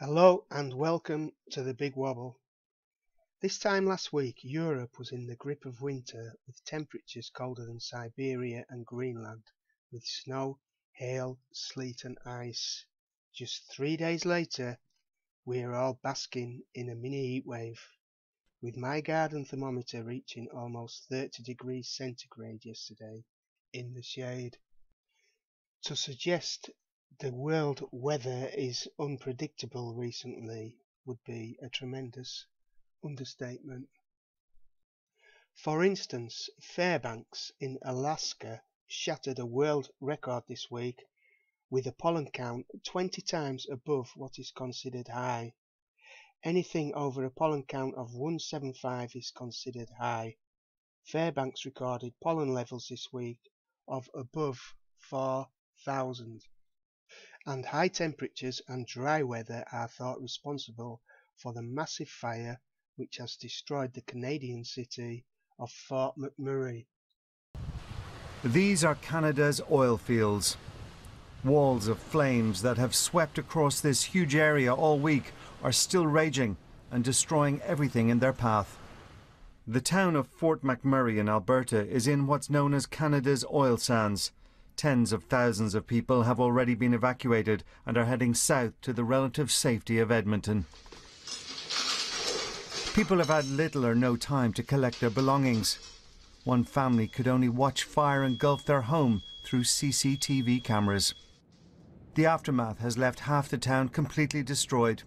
Hello and welcome to the Big Wobble. This time last week, Europe was in the grip of winter with temperatures colder than Siberia and Greenland, with snow, hail, sleet and ice. Just 3 days later, we are all basking in a mini heatwave, with my garden thermometer reaching almost 30 degrees centigrade yesterday in the shade. To suggest the world weather is unpredictable recently would be a tremendous understatement. For instance, Fairbanks in Alaska shattered a world record this week with a pollen count 20 times above what is considered high. Anything over a pollen count of 175 is considered high. Fairbanks recorded pollen levels this week of above 4,000. And high temperatures and dry weather are thought responsible for the massive fire which has destroyed the Canadian city of Fort McMurray. These are Canada's oil fields. Walls of flames that have swept across this huge area all week are still raging and destroying everything in their path. The town of Fort McMurray in Alberta is in what's known as Canada's oil sands. Tens of thousands of people have already been evacuated and are heading south to the relative safety of Edmonton. People have had little or no time to collect their belongings. One family could only watch fire engulf their home through CCTV cameras. The aftermath has left half the town completely destroyed.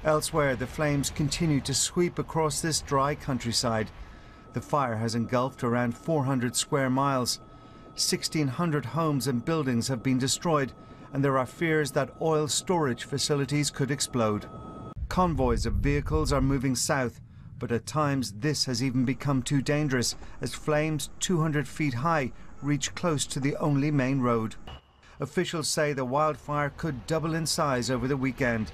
Elsewhere, the flames continue to sweep across this dry countryside. The fire has engulfed around 400 square miles. 1,600 homes and buildings have been destroyed, and there are fears that oil storage facilities could explode. Convoys of vehicles are moving south, but at times this has even become too dangerous as flames 200 feet high reach close to the only main road. Officials say the wildfire could double in size over the weekend.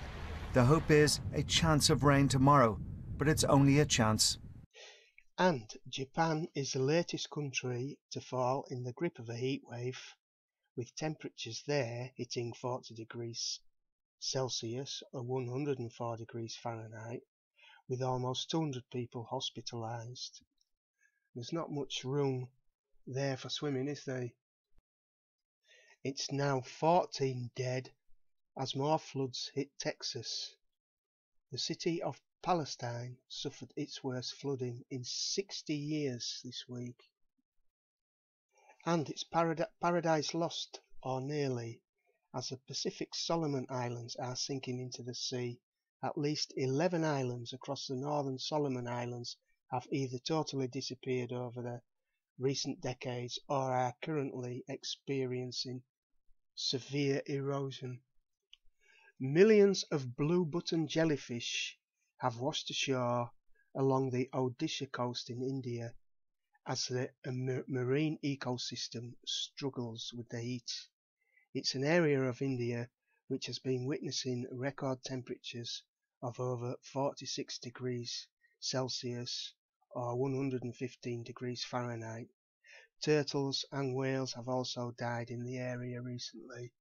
The hope is a chance of rain tomorrow, but it's only a chance. And Japan is the latest country to fall in the grip of a heatwave, with temperatures there hitting 40 degrees Celsius or 104 degrees Fahrenheit, with almost 200 people hospitalised. There's not much room there for swimming, is there? It's now 14 dead as more floods hit Texas. The city of Palestine suffered its worst flooding in 60 years this week. And it's paradise lost, or nearly, as the Pacific Solomon Islands are sinking into the sea. At least 11 islands across the northern Solomon Islands have either totally disappeared over the recent decades or are currently experiencing severe erosion. Millions of blue button jellyfish have washed ashore along the Odisha coast in India as the marine ecosystem struggles with the heat. It's an area of India which has been witnessing record temperatures of over 46 degrees Celsius or 115 degrees Fahrenheit. Turtles and whales have also died in the area recently.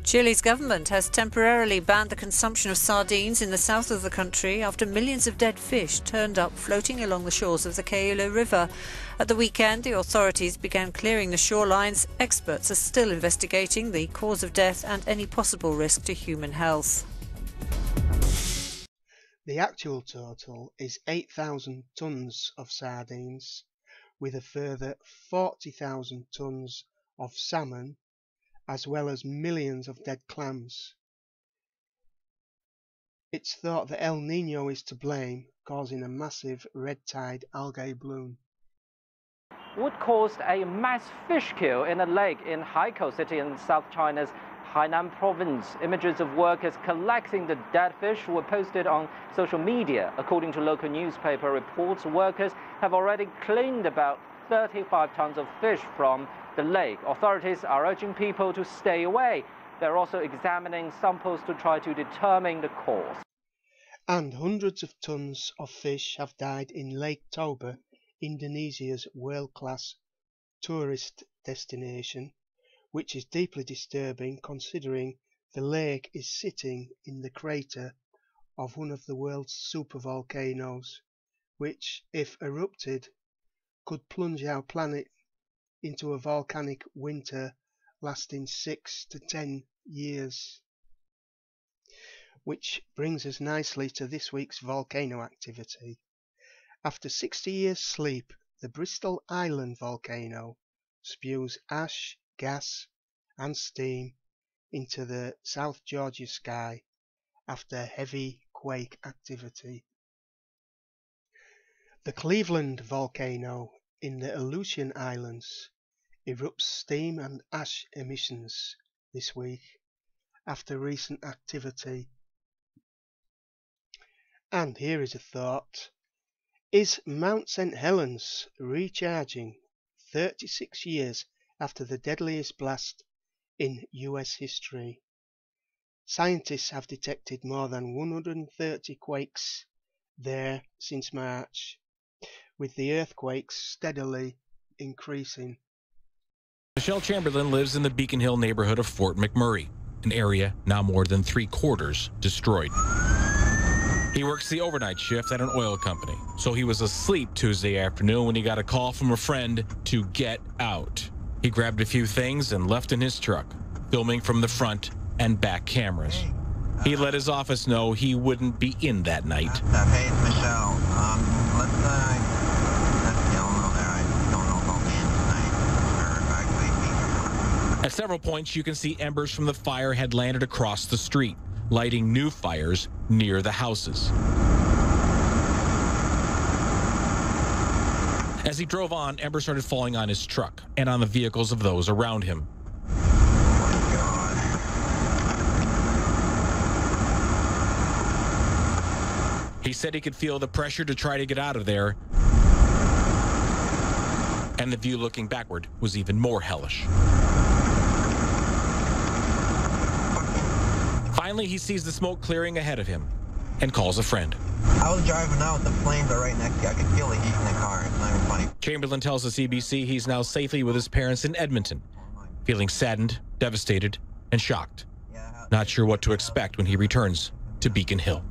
Chile's government has temporarily banned the consumption of sardines in the south of the country after millions of dead fish turned up floating along the shores of the Cailo River. At the weekend, the authorities began clearing the shorelines. Experts are still investigating the cause of death and any possible risk to human health. The actual total is 8,000 tonnes of sardines, with a further 40,000 tonnes of salmon, as well as millions of dead clams. It's thought that El Niño is to blame, causing a massive red tide algae bloom. What caused a mass fish kill in a lake in Haikou City in South China's Hainan province. Images of workers collecting the dead fish were posted on social media. According to local newspaper reports, workers have already cleaned about 35 tons of fish from the lake. Authorities are urging people to stay away. They're also examining samples to try to determine the cause. And hundreds of tons of fish have died in Lake Toba, Indonesia's world-class tourist destination, which is deeply disturbing considering The lake is sitting in the crater of one of the world's supervolcanoes, which, if erupted, could plunge our planet into a volcanic winter lasting 6 to 10 years. Which brings us nicely to this week's volcano activity. After 60 years sleep, the Bristol Island volcano spews ash, gas and steam into the South Georgia sky after heavy quake activity. The Cleveland volcano in the Aleutian Islands erupts steam and ash emissions this week after recent activity. And here is a thought. Is Mount St. Helens recharging 36 years after the deadliest blast in US history? Scientists have detected more than 130 quakes there since March, with the earthquakes steadily increasing. Michelle Chamberlain lives in the Beacon Hill neighborhood of Fort McMurray, an area now more than 3/4 destroyed. He works the overnight shift at an oil company, so he was asleep Tuesday afternoon when he got a call from a friend to get out. He grabbed a few things and left in his truck, filming from the front and back cameras. He let his office know he wouldn't be in that night. Hey, it's Michelle. Let's there. I don't know if I'll be in tonight. At several points, you can see embers from the fire had landed across the street, lighting new fires near the houses. As he drove on, embers started falling on his truck and on the vehicles of those around him. He said he could feel the pressure to try to get out of there, and the view looking backward was even more hellish. Finally, he sees the smoke clearing ahead of him and calls a friend. I was driving out. The flames are right next to you. I could feel the heat in the car. It's not even funny. Chamberlain tells the CBC he's now safely with his parents in Edmonton, feeling saddened, devastated, and shocked. Not sure what to expect when he returns to Beacon Hill.